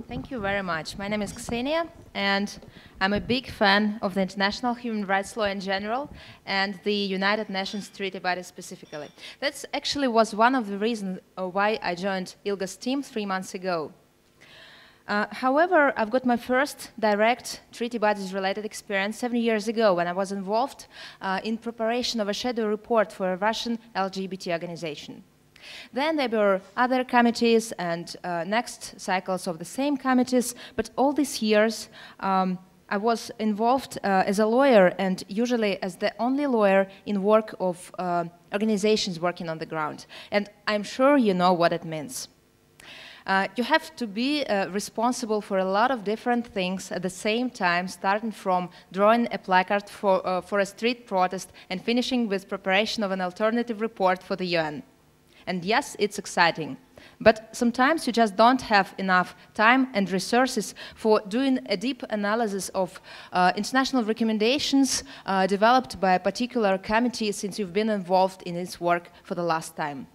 Thank you very much. My name is Kseniya, and I'm a big fan of the international human rights law in general and the United Nations Treaty Bodies specifically. That actually was one of the reasons why I joined ILGA's team 3 months ago. However, I've got my first direct Treaty Bodies-related experience 7 years ago when I was involved in preparation of a shadow report for a Russian LGBT organization. Then there were other committees and next cycles of the same committees, but all these years I was involved as a lawyer and usually as the only lawyer in work of organizations working on the ground. And I'm sure you know what it means. You have to be responsible for a lot of different things at the same time, starting from drawing a placard for a street protest and finishing with preparation of an alternative report for the UN. And yes, it's exciting, but sometimes you just don't have enough time and resources for doing a deep analysis of international recommendations developed by a particular committee since you've been involved in its work for the last time.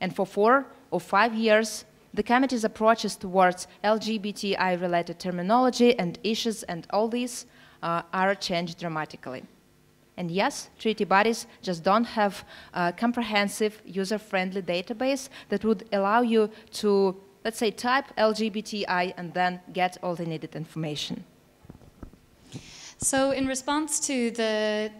And for 4 or 5 years, the committee's approaches towards LGBTI-related terminology and issues and all these are changed dramatically. And yes, treaty bodies just don't have a comprehensive, user-friendly database that would allow you to, let's say, type LGBTI and then get all the needed information. So in response to the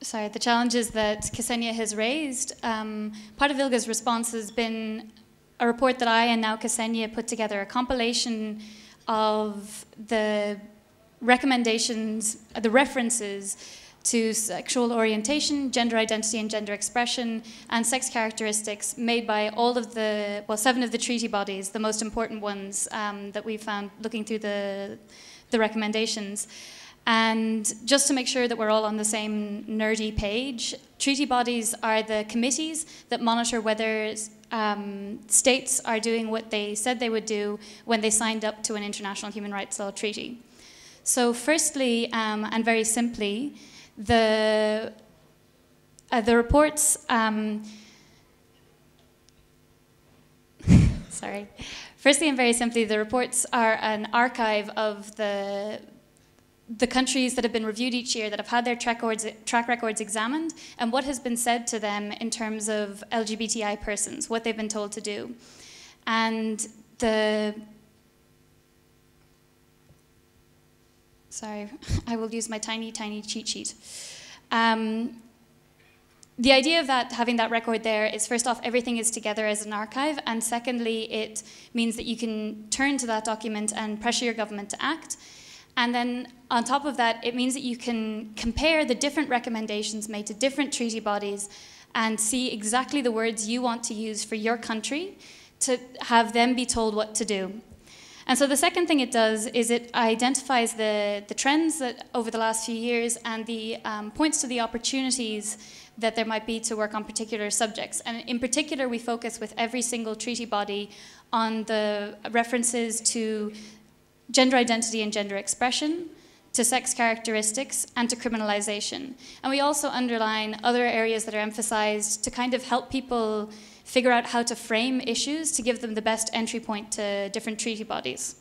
challenges that Kseniya has raised, part of ILGA's response has been a report that I and now Kseniya put together, a compilation of the recommendations, the references to sexual orientation, gender identity and gender expression, and sex characteristics made by all of the, well, 7 of the treaty bodies, the most important ones that we found looking through the recommendations. And just to make sure that we're all on the same nerdy page, treaty bodies are the committees that monitor whether states are doing what they said they would do when they signed up to an international human rights law treaty. So firstly, and very simply, the reports, sorry. Firstly and very simply, the reports are an archive of the countries that have been reviewed each year, that have had their track records examined, and what has been said to them in terms of LGBTI persons, what they've been told to do. And sorry, I will use my tiny, tiny cheat sheet. The idea of having that record there is, first off, everything is together as an archive, and secondly, it means that you can turn to that document and pressure your government to act. And then on top of that, it means that you can compare the different recommendations made to different treaty bodies and see exactly the words you want to use for your country to have them be told what to do. And so the second thing it does is it identifies the trends that over the last few years and the points to the opportunities that there might be to work on particular subjects. And in particular, we focus with every single treaty body on the references to gender identity and gender expression, to sex characteristics, and to criminalization. And we also underline other areas that are emphasized to kind of help people figure out how to frame issues to give them the best entry point to different treaty bodies.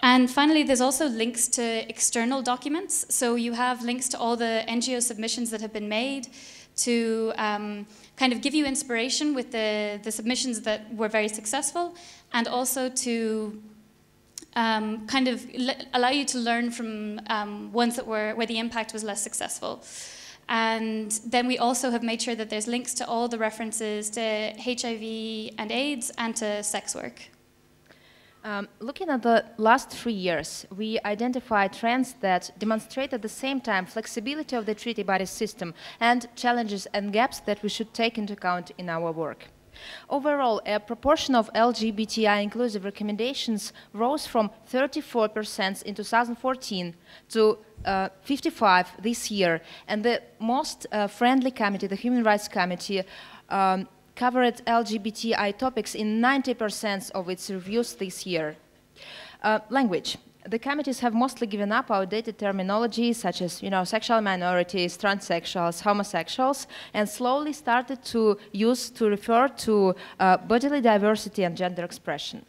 And finally, there's also links to external documents. So you have links to all the NGO submissions that have been made to kind of give you inspiration with the submissions that were very successful, and also to kind of allow you to learn from ones that where the impact was less successful. And then we also have made sure that there's links to all the references to HIV and AIDS and to sex work. Looking at the last 3 years, we identified trends that demonstrate at the same time flexibility of the treaty body system and challenges and gaps that we should take into account in our work. Overall, a proportion of LGBTI inclusive recommendations rose from 34% in 2014 to 55% this year, and the most friendly committee, the Human Rights Committee, covered LGBTI topics in 90% of its reviews this year. Language. The committees have mostly given up outdated terminology such as, sexual minorities, transsexuals, homosexuals, and slowly started to refer to bodily diversity and gender expression.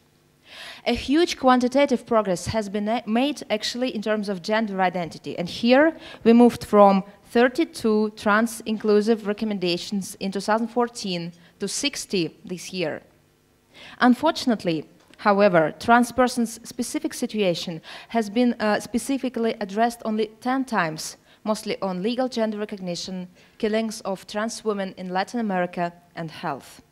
A huge quantitative progress has been made actually in terms of gender identity. And here we moved from 32 trans-inclusive recommendations in 2014 to 60 this year. Unfortunately, however, trans persons' specific situation has been specifically addressed only 10 times, mostly on legal gender recognition, killings of trans women in Latin America, and health.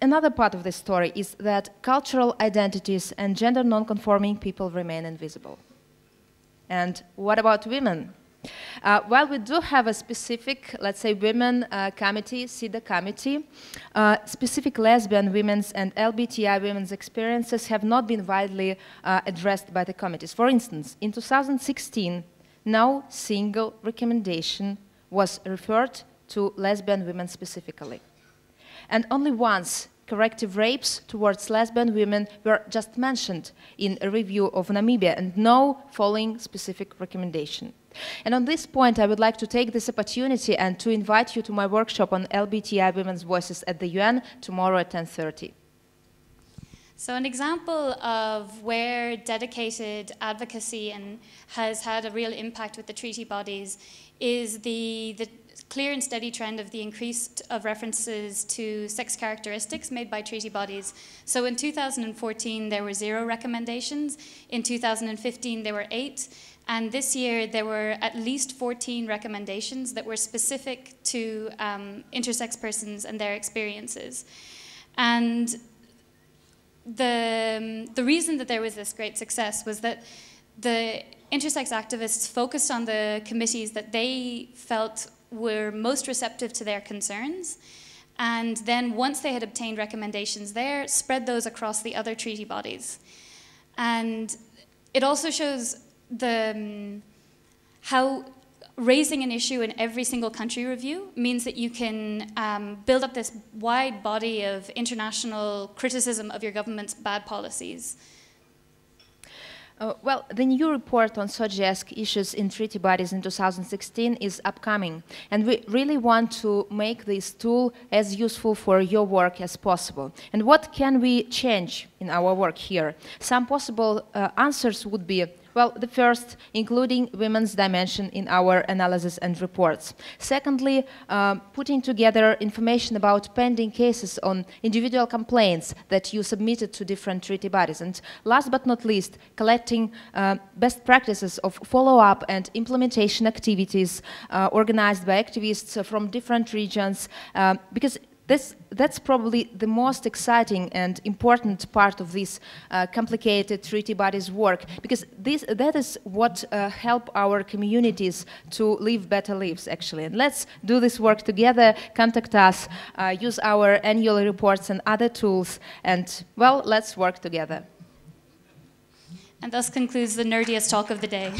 Another part of this story is that cultural identities and gender non-conforming people remain invisible. And what about women? While we do have a specific, let's say, women committee, SIDA committee, specific lesbian women's and LGBTI women's experiences have not been widely addressed by the committees. For instance, in 2016, no single recommendation was referred to lesbian women specifically. And only once corrective rapes towards lesbian women were just mentioned in a review of Namibia, and no following specific recommendation. And on this point, I would like to take this opportunity and to invite you to my workshop on LGBTI women's voices at the UN tomorrow at 10:30. So an example of where dedicated advocacy has had a real impact with the treaty bodies is the clear and steady trend of the increase of references to sex characteristics made by treaty bodies. So in 2014, there were 0 recommendations. In 2015, there were 8. And this year, there were at least 14 recommendations that were specific to intersex persons and their experiences. And the reason that there was this great success was that the intersex activists focused on the committees that they felt were most receptive to their concerns, and then once they had obtained recommendations there, spread those across the other treaty bodies. And it also shows how raising an issue in every single country review means that you can build up this wide body of international criticism of your government's bad policies. Well, the new report on SOGIESC issues in treaty bodies in 2016 is upcoming, and we really want to make this tool as useful for your work as possible. And what can we change in our work here? Some possible answers would be, well, the first, including women's dimension in our analysis and reports. Secondly, putting together information about pending cases on individual complaints that you submitted to different treaty bodies. And last but not least, collecting best practices of follow-up and implementation activities organized by activists from different regions, because that's probably the most exciting and important part of this complicated treaty bodies work, because that is what help our communities to live better lives, actually. And let's do this work together, contact us, use our annual reports and other tools, and, well, let's work together. And thus concludes the nerdiest talk of the day.